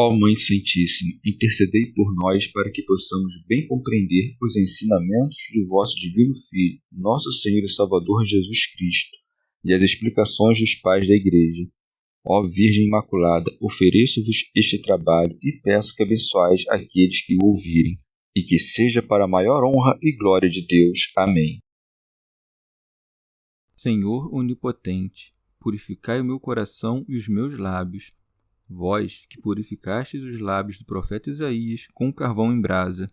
Ó Mãe Santíssima, intercedei por nós para que possamos bem compreender os ensinamentos de vosso Divino Filho, nosso Senhor e Salvador Jesus Cristo, e as explicações dos pais da Igreja. Ó Virgem Imaculada, ofereço-vos este trabalho e peço que abençoais aqueles que o ouvirem, e que seja para a maior honra e glória de Deus. Amém. Senhor onipotente, purificai o meu coração e os meus lábios. Vós, que purificastes os lábios do profeta Isaías com carvão em brasa,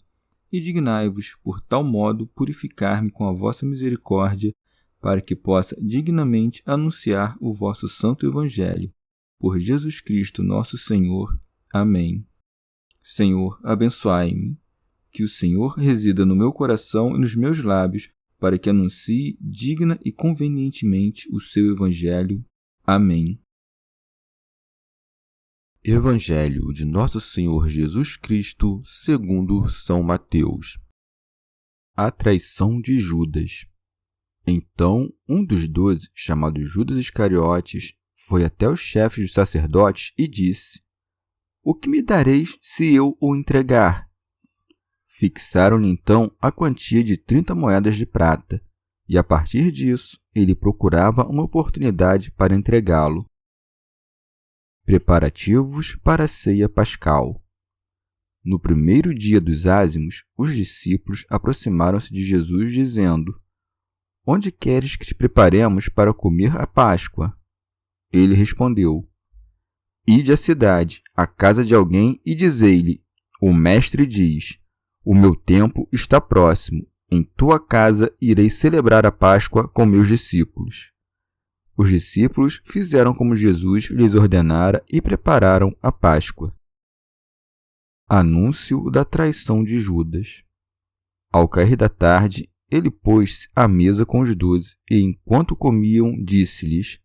e dignai-vos, por tal modo, purificar-me com a vossa misericórdia, para que possa dignamente anunciar o vosso santo Evangelho. Por Jesus Cristo nosso Senhor. Amém. Senhor, abençoai-me. Que o Senhor resida no meu coração e nos meus lábios, para que anuncie digna e convenientemente o seu Evangelho. Amém. Evangelho de Nosso Senhor Jesus Cristo, segundo São Mateus. A traição de Judas. Então, um dos 12, chamado Judas Iscariotes, foi até os chefes dos sacerdotes e disse: O que me dareis se eu o entregar? Fixaram-lhe então a quantia de 30 moedas de prata, e a partir disso ele procurava uma oportunidade para entregá-lo. Preparativos para a ceia pascal. No primeiro dia dos ázimos, os discípulos aproximaram-se de Jesus, dizendo: Onde queres que te preparemos para comer a Páscoa? Ele respondeu: Ide à cidade, à casa de alguém, e dizei-lhe: O mestre diz: O meu tempo está próximo. Em tua casa irei celebrar a Páscoa com meus discípulos. Os discípulos fizeram como Jesus lhes ordenara e prepararam a Páscoa. Anúncio da traição de Judas. Ao cair da tarde, ele pôs-se à mesa com os 12, e enquanto comiam, disse-lhes: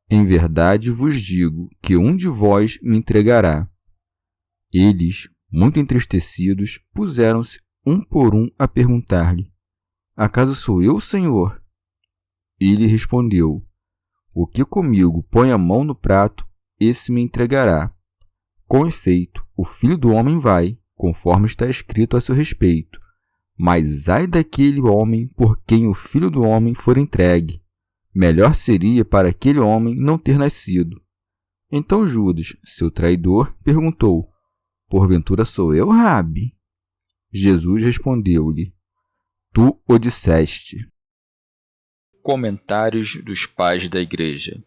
Em verdade vos digo que um de vós me entregará. Eles, muito entristecidos, puseram-se um por um a perguntar-lhe: Acaso sou eu, Senhor? Ele respondeu: O que comigo põe a mão no prato, esse me entregará. Com efeito, o Filho do Homem vai, conforme está escrito a seu respeito. Mas ai daquele homem por quem o Filho do Homem for entregue. Melhor seria para aquele homem não ter nascido. Então Judas, seu traidor, perguntou: Porventura sou eu, Rabi? Jesus respondeu-lhe: Tu o disseste. Comentários dos Pais da Igreja.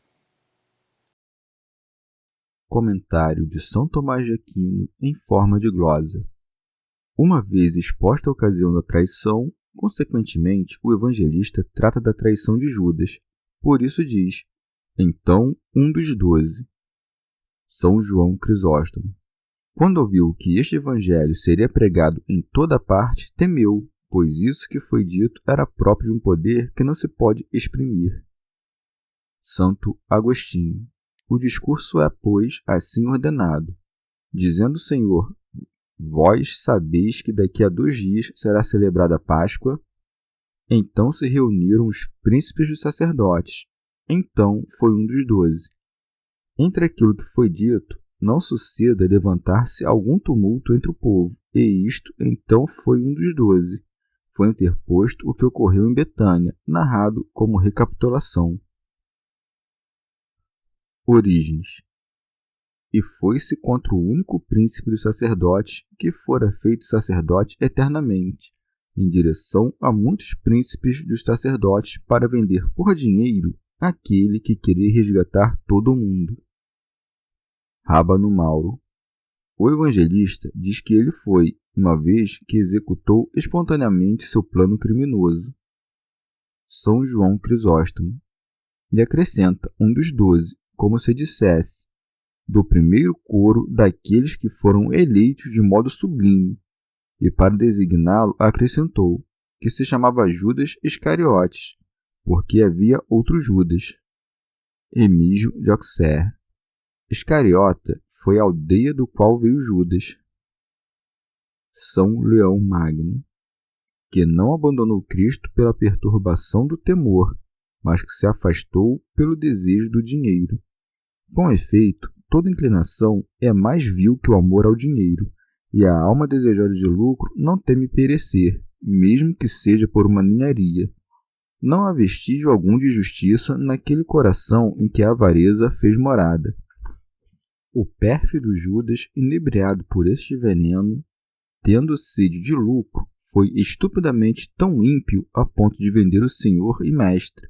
Comentário de São Tomás de Aquino em forma de glosa. Uma vez exposta a ocasião da traição, consequentemente, o evangelista trata da traição de Judas. Por isso diz: Então, um dos 12. São João Crisóstomo. Quando ouviu que este evangelho seria pregado em toda parte, temeu, pois isso que foi dito era próprio de um poder que não se pode exprimir. Santo Agostinho. O discurso é, pois, assim ordenado, dizendo o Senhor: Vós sabeis que daqui a 2 dias será celebrada a Páscoa. Então se reuniram os príncipes dos sacerdotes. Então foi um dos 12. Entre aquilo que foi dito, não suceda levantar-se algum tumulto entre o povo, e isto então foi um dos 12. Foi interposto o que ocorreu em Betânia, narrado como recapitulação. Orígenes. E foi-se contra o único príncipe dos sacerdotes, que fora feito sacerdote eternamente, em direção a muitos príncipes dos sacerdotes, para vender por dinheiro aquele que queria resgatar todo o mundo. Rábano Mauro. O evangelista diz que ele foi, uma vez que executou espontaneamente seu plano criminoso. São João Crisóstomo. E acrescenta um dos 12, como se dissesse, do primeiro coro daqueles que foram eleitos de modo sublime, e para designá-lo acrescentou que se chamava Judas Iscariotes, porque havia outro Judas. Remígio de Auxerre. Iscariota foi a aldeia do qual veio Judas. São Leão Magno, que não abandonou Cristo pela perturbação do temor, mas que se afastou pelo desejo do dinheiro. Com efeito, toda inclinação é mais vil que o amor ao dinheiro, e a alma desejosa de lucro não teme perecer, mesmo que seja por uma ninharia. Não há vestígio algum de justiça naquele coração em que a avareza fez morada. O pérfido Judas, inebriado por este veneno, tendo sede de lucro, foi estupidamente tão ímpio a ponto de vender o Senhor e Mestre.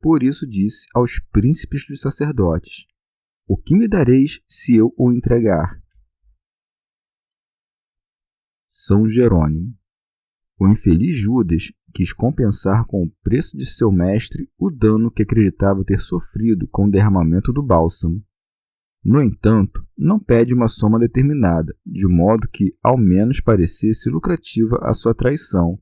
Por isso disse aos príncipes dos sacerdotes: O que me dareis se eu o entregar? São Jerônimo. O infeliz Judas quis compensar com o preço de seu mestre o dano que acreditava ter sofrido com o derramamento do bálsamo. No entanto, não pede uma soma determinada, de modo que ao menos parecesse lucrativa a sua traição,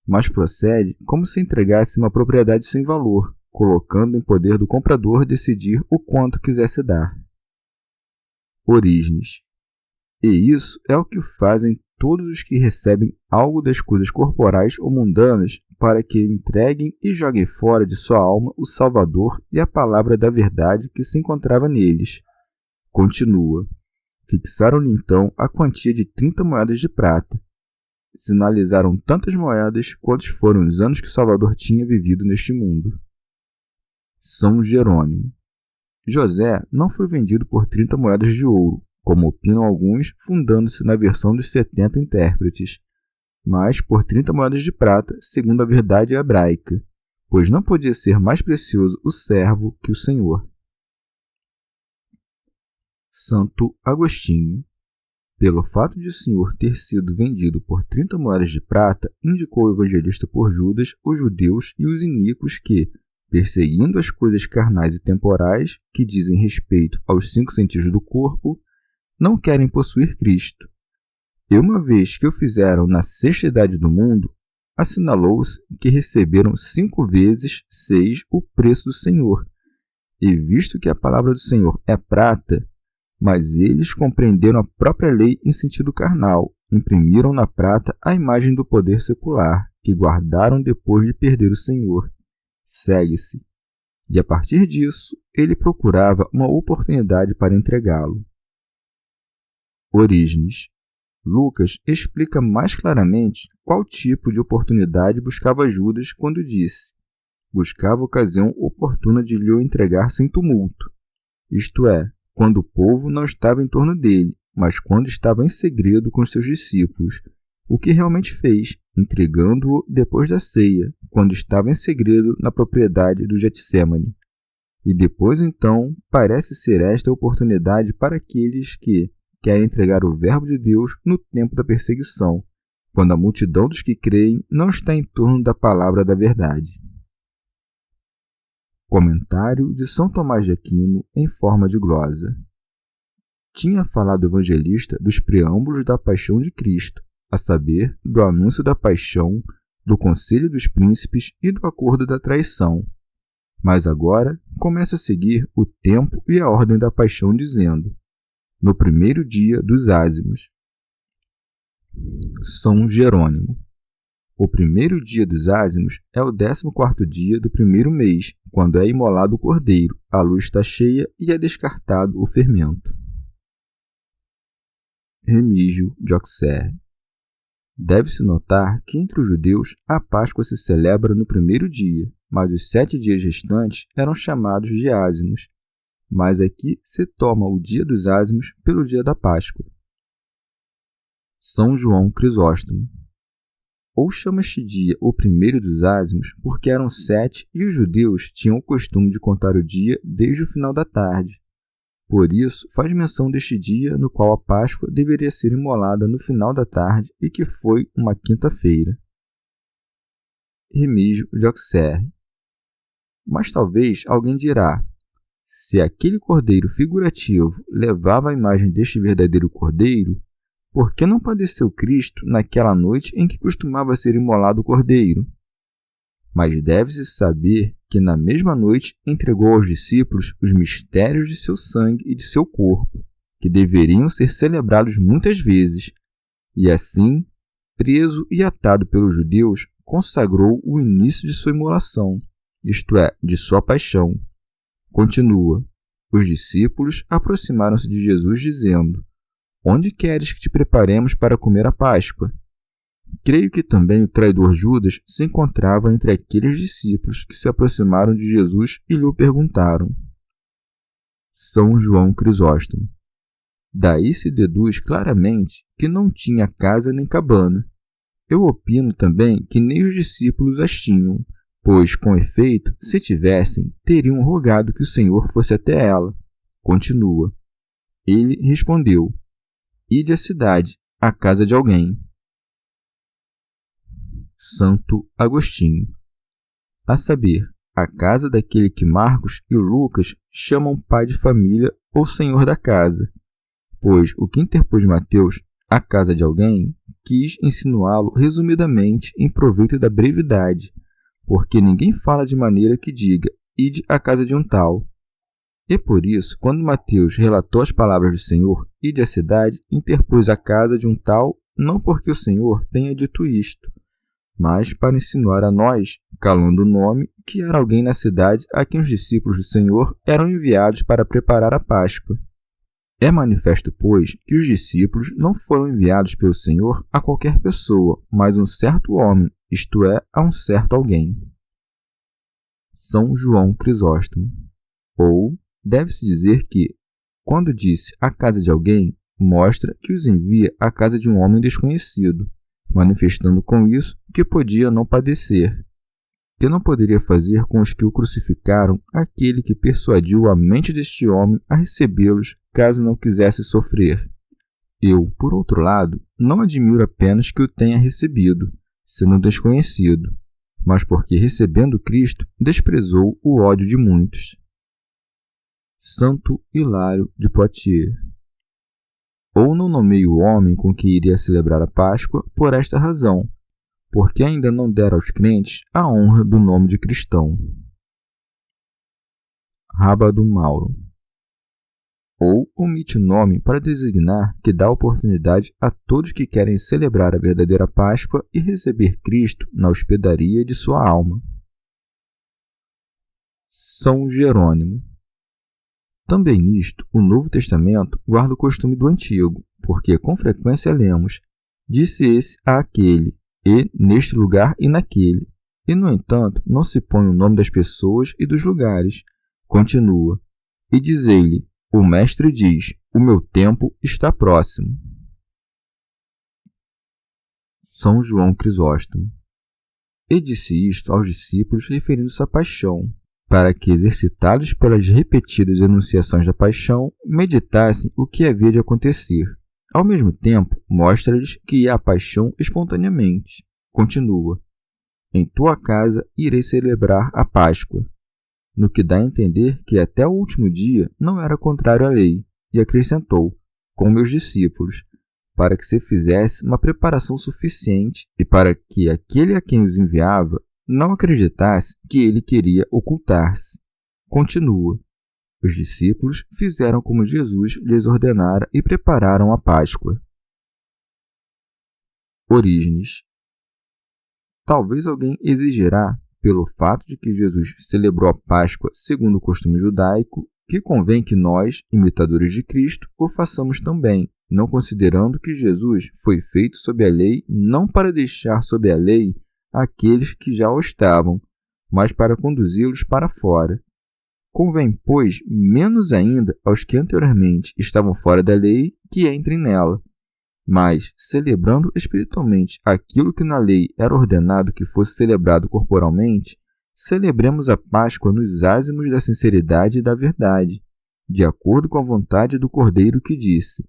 mas procede como se entregasse uma propriedade sem valor, colocando em poder do comprador decidir o quanto quisesse dar. Orígenes. E isso é o que fazem todos os que recebem algo das coisas corporais ou mundanas para que entreguem e joguem fora de sua alma o Salvador e a palavra da verdade que se encontrava neles. Continua. Fixaram-lhe então a quantia de 30 moedas de prata. Sinalizaram tantas moedas quantos foram os anos que Salvador tinha vivido neste mundo. São Jerônimo. José não foi vendido por 30 moedas de ouro, como opinam alguns, fundando-se na versão dos 70 intérpretes, mas por 30 moedas de prata, segundo a verdade hebraica, pois não podia ser mais precioso o servo que o Senhor. Santo Agostinho. Pelo fato de o Senhor ter sido vendido por 30 moedas de prata, indicou o evangelista por Judas os judeus e os iníquos que, perseguindo as coisas carnais e temporais que dizem respeito aos 5 sentidos do corpo, não querem possuir Cristo. E uma vez que o fizeram na sexta idade do mundo, assinalou-se que receberam 5 vezes 6 o preço do Senhor. E visto que a palavra do Senhor é prata, mas eles compreenderam a própria lei em sentido carnal, imprimiram na prata a imagem do poder secular, que guardaram depois de perder o Senhor. Segue-se. E a partir disso, ele procurava uma oportunidade para entregá-lo. Orígenes. Lucas explica mais claramente qual tipo de oportunidade buscava Judas quando disse: buscava ocasião oportuna de lhe o entregar sem tumulto, isto é, quando o povo não estava em torno dele, mas quando estava em segredo com seus discípulos, o que realmente fez, entregando-o depois da ceia, quando estava em segredo na propriedade do Getsêmani. E depois então parece ser esta a oportunidade para aqueles que querem entregar o verbo de Deus no tempo da perseguição, quando a multidão dos que creem não está em torno da palavra da verdade. Comentário de São Tomás de Aquino em forma de glosa. Tinha falado o evangelista dos preâmbulos da paixão de Cristo, a saber, do anúncio da paixão, do conselho dos príncipes e do acordo da traição. Mas agora começa a seguir o tempo e a ordem da paixão, dizendo: no primeiro dia dos ázimos. São Jerônimo. O primeiro dia dos ázimos é o 14º dia do primeiro mês, quando é imolado o cordeiro, a luz está cheia e é descartado o fermento. Remígio de Auxerre. Deve-se notar que entre os judeus a Páscoa se celebra no primeiro dia, mas os 7 dias restantes eram chamados de ázimos, mas aqui se toma o dia dos ázimos pelo dia da Páscoa. São João Crisóstomo. Ou chama este dia o primeiro dos ázimos porque eram 7 e os judeus tinham o costume de contar o dia desde o final da tarde. Por isso, faz menção deste dia no qual a Páscoa deveria ser imolada no final da tarde e que foi uma quinta-feira. Remígio de Auxerre. Mas talvez alguém dirá: se aquele cordeiro figurativo levava a imagem deste verdadeiro cordeiro, por que não padeceu Cristo naquela noite em que costumava ser imolado o cordeiro? Mas deve-se saber que na mesma noite entregou aos discípulos os mistérios de seu sangue e de seu corpo, que deveriam ser celebrados muitas vezes, e assim, preso e atado pelos judeus, consagrou o início de sua imolação, isto é, de sua paixão. Continua: os discípulos aproximaram-se de Jesus dizendo: Onde queres que te preparemos para comer a Páscoa? Creio que também o traidor Judas se encontrava entre aqueles discípulos que se aproximaram de Jesus e lhe perguntaram. São João Crisóstomo. Daí se deduz claramente que não tinha casa nem cabana. Eu opino também que nem os discípulos as tinham, pois, com efeito, se tivessem, teriam rogado que o Senhor fosse até ela. Continua. Ele respondeu: Ide à cidade, à casa de alguém. Santo Agostinho. A saber, a casa daquele que Marcos e Lucas chamam pai de família ou senhor da casa, pois o que interpôs Mateus, a casa de alguém, quis insinuá-lo resumidamente em proveito da brevidade, porque ninguém fala de maneira que diga, ide à casa de um tal. E por isso, quando Mateus relatou as palavras do Senhor, ide à cidade, interpôs a casa de um tal, não porque o Senhor tenha dito isto, mas para insinuar a nós, calando o nome, que era alguém na cidade a quem os discípulos do Senhor eram enviados para preparar a Páscoa. É manifesto, pois, que os discípulos não foram enviados pelo Senhor a qualquer pessoa, mas um certo homem, isto é, a um certo alguém. São João Crisóstomo. Ou, deve-se dizer que, quando disse a casa de alguém, mostra que os envia à casa de um homem desconhecido, manifestando com isso que podia não padecer, que não poderia fazer com os que o crucificaram aquele que persuadiu a mente deste homem a recebê-los caso não quisesse sofrer. Eu, por outro lado, não admiro apenas que o tenha recebido, sendo desconhecido, mas porque recebendo Cristo desprezou o ódio de muitos. Santo Hilário de Poitiers. Ou não nomeio o homem com que iria celebrar a Páscoa por esta razão, porque ainda não dera aos crentes a honra do nome de cristão. Rábado Mauro. Ou omite o nome para designar que dá oportunidade a todos que querem celebrar a verdadeira Páscoa e receber Cristo na hospedaria de sua alma. São Jerônimo. Também nisto, o Novo Testamento guarda o costume do Antigo, porque com frequência lemos, disse esse a aquele, e neste lugar e naquele, e no entanto não se põe o nome das pessoas e dos lugares. Continua, e dizei-lhe, o Mestre diz, o meu tempo está próximo. São João Crisóstomo. E disse isto aos discípulos referindo-se à paixão, para que, exercitados pelas repetidas enunciações da paixão, meditassem o que havia de acontecer. Ao mesmo tempo, mostra-lhes que ia à paixão espontaneamente. Continua: Em tua casa irei celebrar a Páscoa, no que dá a entender que até o último dia não era contrário à lei, e acrescentou, com meus discípulos, para que se fizesse uma preparação suficiente e para que aquele a quem os enviava não acreditasse que ele queria ocultar-se. Continua. Os discípulos fizeram como Jesus lhes ordenara e prepararam a Páscoa. Orígenes. Talvez alguém exigirá, pelo fato de que Jesus celebrou a Páscoa segundo o costume judaico, que convém que nós, imitadores de Cristo, o façamos também, não considerando que Jesus foi feito sob a lei não para deixar sob a lei aqueles que já o estavam, mas para conduzi-los para fora. Convém, pois, menos ainda aos que anteriormente estavam fora da lei, que entrem nela. Mas, celebrando espiritualmente aquilo que na lei era ordenado que fosse celebrado corporalmente, celebremos a Páscoa nos ázimos da sinceridade e da verdade, de acordo com a vontade do Cordeiro que disse: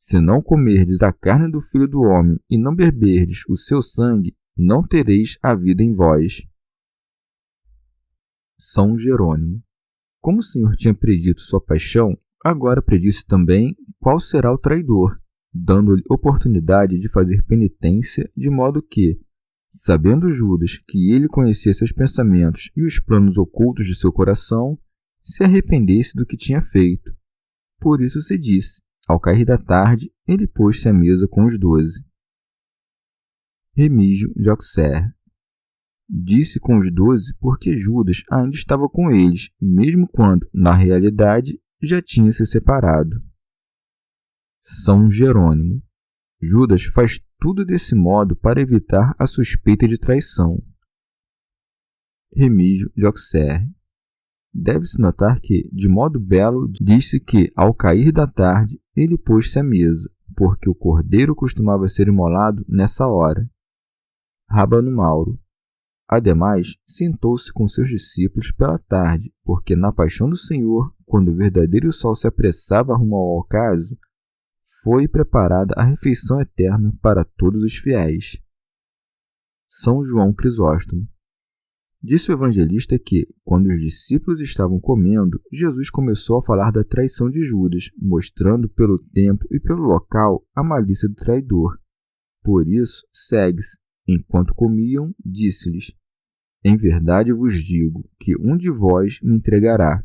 Se não comerdes a carne do Filho do Homem e não beberdes o seu sangue, não tereis a vida em vós. São Jerônimo. Como o Senhor tinha predito sua paixão, agora predisse também qual será o traidor, dando-lhe oportunidade de fazer penitência, de modo que, sabendo Judas que ele conhecia seus pensamentos e os planos ocultos de seu coração, se arrependesse do que tinha feito. Por isso se disse, ao cair da tarde, ele pôs-se à mesa com os 12. Remígio de Auxerre. Disse com os 12 porque Judas ainda estava com eles, mesmo quando, na realidade, já tinha se separado. São Jerônimo. Judas faz tudo desse modo para evitar a suspeita de traição. Remígio de Auxerre. Deve-se notar que, de modo belo, diz-se que, ao cair da tarde, ele pôs-se à mesa, porque o cordeiro costumava ser imolado nessa hora. Rábano Mauro. Ademais, sentou-se com seus discípulos pela tarde, porque na paixão do Senhor, quando o verdadeiro sol se apressava rumo ao ocaso, foi preparada a refeição eterna para todos os fiéis. São João Crisóstomo. Disse o evangelista que, quando os discípulos estavam comendo, Jesus começou a falar da traição de Judas, mostrando pelo tempo e pelo local a malícia do traidor. Por isso, segue-se. Enquanto comiam, disse-lhes: Em verdade vos digo que um de vós me entregará.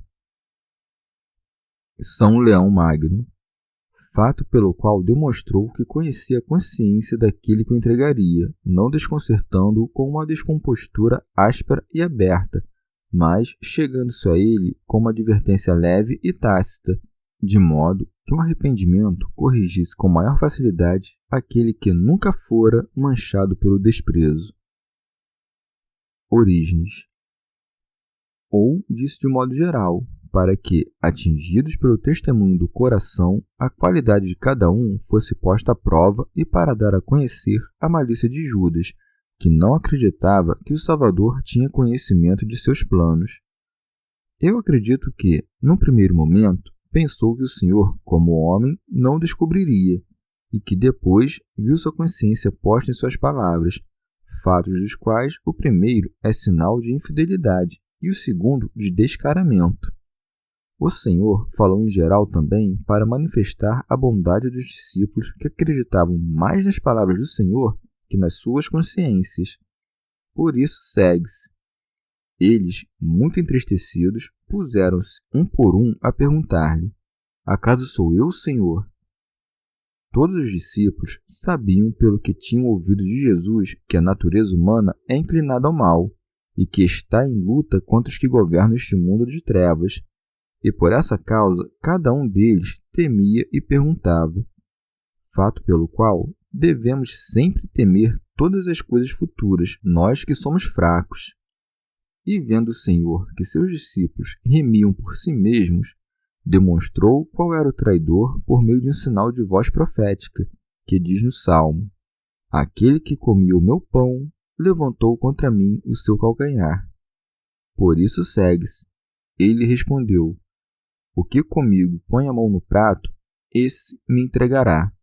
São Leão Magno. Fato pelo qual demonstrou que conhecia a consciência daquele que o entregaria, não desconcertando-o com uma descompostura áspera e aberta, mas chegando-se a ele com uma advertência leve e tácita, de modo que um arrependimento corrigisse com maior facilidade aquele que nunca fora manchado pelo desprezo. Orígenes. Ou disse de modo geral, para que, atingidos pelo testemunho do coração, a qualidade de cada um fosse posta à prova e para dar a conhecer a malícia de Judas, que não acreditava que o Salvador tinha conhecimento de seus planos. Eu acredito que, num primeiro momento, pensou que o Senhor, como homem, não o descobriria, e que depois viu sua consciência posta em suas palavras, fatos dos quais o primeiro é sinal de infidelidade e o segundo de descaramento. O Senhor falou em geral também para manifestar a bondade dos discípulos que acreditavam mais nas palavras do Senhor que nas suas consciências. Por isso segue-se. Eles, muito entristecidos, puseram-se um por um a perguntar-lhe: Acaso sou eu, Senhor? Todos os discípulos sabiam pelo que tinham ouvido de Jesus que a natureza humana é inclinada ao mal e que está em luta contra os que governam este mundo de trevas. E por essa causa, cada um deles temia e perguntava. Fato pelo qual devemos sempre temer todas as coisas futuras, nós que somos fracos. E vendo o Senhor que seus discípulos remiam por si mesmos, demonstrou qual era o traidor por meio de um sinal de voz profética, que diz no Salmo: Aquele que comia o meu pão, levantou contra mim o seu calcanhar. Por isso segue-se. Ele respondeu: O que comigo põe a mão no prato, esse me entregará.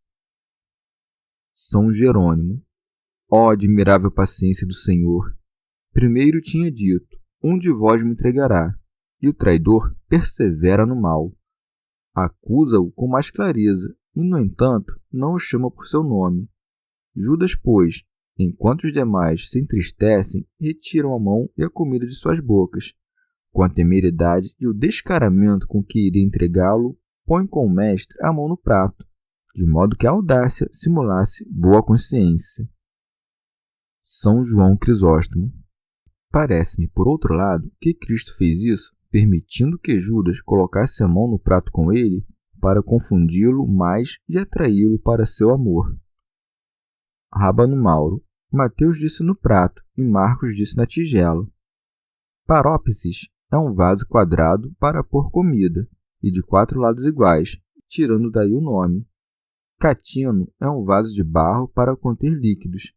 São Jerônimo. Ó admirável paciência do Senhor! Primeiro tinha dito: Um de vós me entregará, e o traidor persevera no mal. Acusa-o com mais clareza, e, no entanto, não o chama por seu nome. Judas, pois, enquanto os demais se entristecem, retiram a mão e a comida de suas bocas. Com a temeridade e o descaramento com que iria entregá-lo, põe com o mestre a mão no prato, de modo que a audácia simulasse boa consciência. São João Crisóstomo. Parece-me, por outro lado, que Cristo fez isso, permitindo que Judas colocasse a mão no prato com ele, para confundi-lo mais e atraí-lo para seu amor. Rábano Mauro. Mateus disse no prato e Marcos disse na tigela. Parópsis é um vaso quadrado para pôr comida, e de 4 lados iguais, tirando daí o nome. Catino é um vaso de barro para conter líquidos,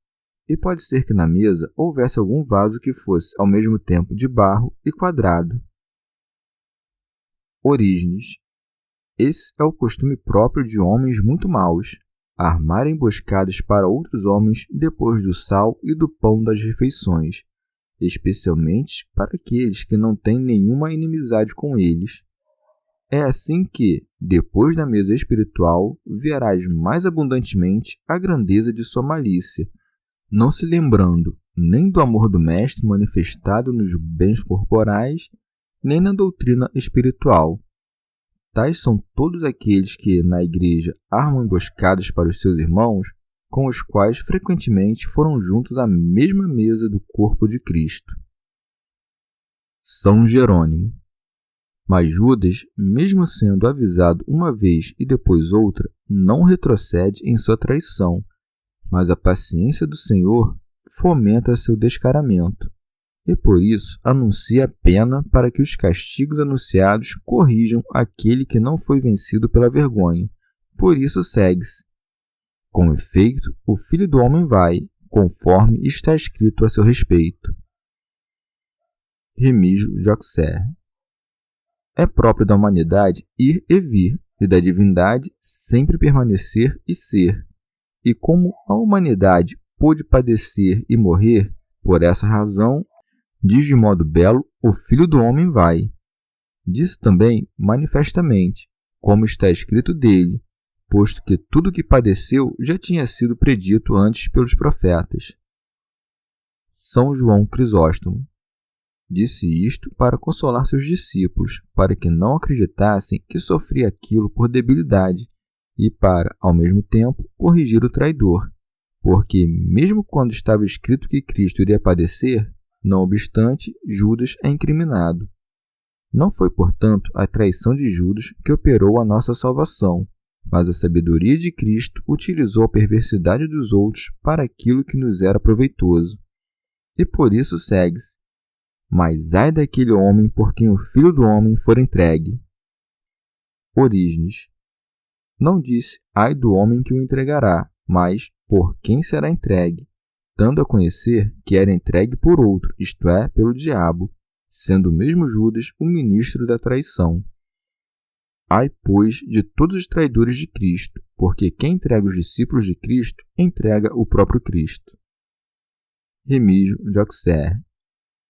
e pode ser que na mesa houvesse algum vaso que fosse ao mesmo tempo de barro e quadrado. Orígenes. Esse é o costume próprio de homens muito maus, armar emboscadas para outros homens depois do sal e do pão das refeições, especialmente para aqueles que não têm nenhuma inimizade com eles. É assim que, depois da mesa espiritual, verás mais abundantemente a grandeza de sua malícia, não se lembrando nem do amor do Mestre manifestado nos bens corporais, nem na doutrina espiritual. Tais são todos aqueles que, na igreja, armam emboscadas para os seus irmãos, com os quais frequentemente foram juntos à mesma mesa do corpo de Cristo. São Jerônimo. Mas Judas, mesmo sendo avisado uma vez e depois outra, não retrocede em sua traição, mas a paciência do Senhor fomenta seu descaramento, e por isso anuncia a pena para que os castigos anunciados corrijam aquele que não foi vencido pela vergonha. Por isso segue-se. Com efeito, o Filho do Homem vai, conforme está escrito a seu respeito. Remígio de Auxerre. É próprio da humanidade ir e vir, e da divindade sempre permanecer e ser. E como a humanidade pôde padecer e morrer, por essa razão, diz de modo belo, o Filho do Homem vai. Diz também manifestamente, como está escrito dele, posto que tudo o que padeceu já tinha sido predito antes pelos profetas. São João Crisóstomo. Disse isto para consolar seus discípulos, para que não acreditassem que sofria aquilo por debilidade, e para, ao mesmo tempo, corrigir o traidor, porque, mesmo quando estava escrito que Cristo iria padecer, não obstante, Judas é incriminado. Não foi, portanto, a traição de Judas que operou a nossa salvação, mas a sabedoria de Cristo utilizou a perversidade dos outros para aquilo que nos era proveitoso. E por isso segue-se: mas ai daquele homem por quem o Filho do Homem for entregue. Orígenes. Não disse ai do homem que o entregará, mas por quem será entregue, dando a conhecer que era entregue por outro, isto é, pelo diabo, sendo o mesmo Judas o ministro da traição. Ai, pois, de todos os traidores de Cristo, porque quem entrega os discípulos de Cristo, entrega o próprio Cristo. Remígio de Auxerre.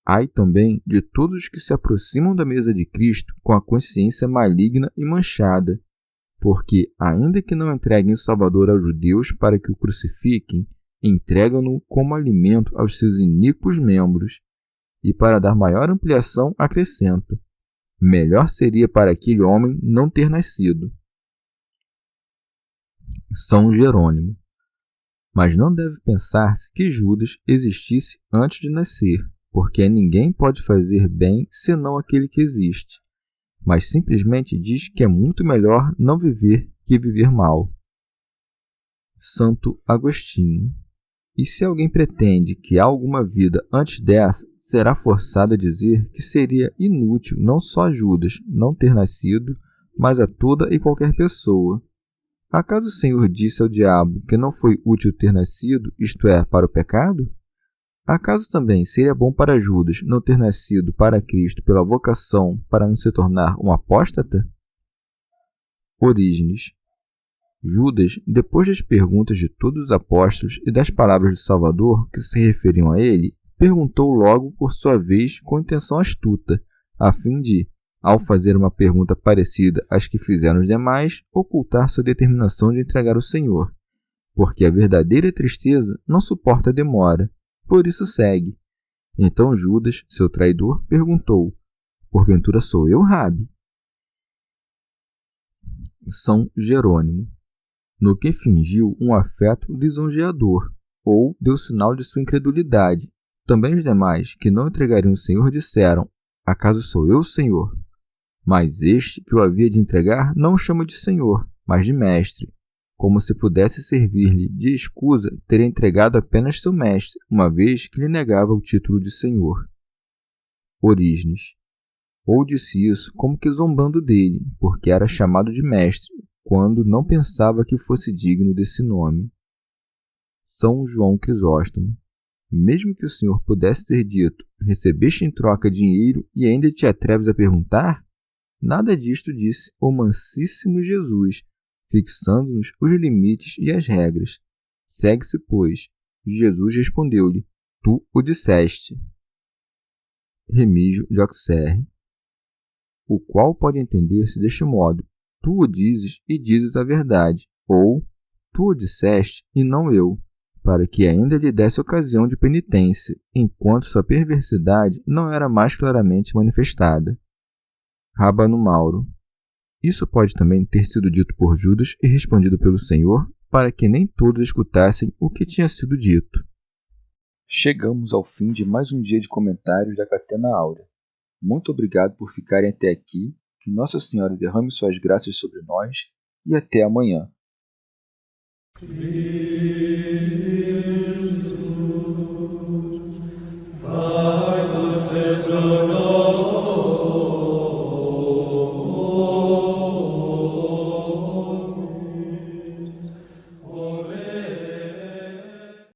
Ai também de todos os que se aproximam da mesa de Cristo com a consciência maligna e manchada, porque, ainda que não entreguem o Salvador aos judeus para que o crucifiquem, entregam-no como alimento aos seus iníquos membros, e para dar maior ampliação acrescenta: melhor seria para aquele homem não ter nascido. São Jerônimo. Mas não deve pensar-se que Judas existisse antes de nascer, porque ninguém pode fazer bem senão aquele que existe, mas simplesmente diz que é muito melhor não viver que viver mal. Santo Agostinho. E se alguém pretende que há alguma vida antes dessa, será forçado a dizer que seria inútil não só a Judas não ter nascido, mas a toda e qualquer pessoa. Acaso o Senhor disse ao diabo que não foi útil ter nascido, isto é, para o pecado? Acaso também seria bom para Judas não ter nascido para Cristo pela vocação para não se tornar um apóstata? Orígenes. Judas, depois das perguntas de todos os apóstolos e das palavras do Salvador que se referiam a ele, perguntou logo por sua vez com intenção astuta, a fim de, ao fazer uma pergunta parecida às que fizeram os demais, ocultar sua determinação de entregar o Senhor, porque a verdadeira tristeza não suporta a demora. Por isso segue. Então Judas, seu traidor, perguntou: porventura sou eu, Rabi? São Jerônimo. No que fingiu um afeto lisonjeador, ou deu sinal de sua incredulidade. Também os demais, que não entregariam o Senhor, disseram: acaso sou eu, Senhor? Mas este que o havia de entregar não o chama de Senhor, mas de Mestre, como se pudesse servir-lhe de escusa ter entregado apenas seu mestre, uma vez que lhe negava o título de Senhor. Orígenes. Ou disse isso como que zombando dele, porque era chamado de mestre, quando não pensava que fosse digno desse nome. São João Crisóstomo. Mesmo que o Senhor pudesse ter dito: recebeste em troca dinheiro e ainda te atreves a perguntar? Nada disto disse o mansíssimo Jesus, fixando-nos os limites e as regras. Segue-se, pois. Jesus respondeu-lhe: tu o disseste. Remígio de Auxerre. O qual pode entender-se deste modo: tu o dizes e dizes a verdade, ou tu o disseste e não eu, para que ainda lhe desse ocasião de penitência, enquanto sua perversidade não era mais claramente manifestada. Rábano Mauro. Isso pode também ter sido dito por Judas e respondido pelo Senhor, para que nem todos escutassem o que tinha sido dito. Chegamos ao fim de mais um dia de comentários da Catena Áurea. Muito obrigado por ficarem até aqui. Que Nossa Senhora derrame suas graças sobre nós e até amanhã.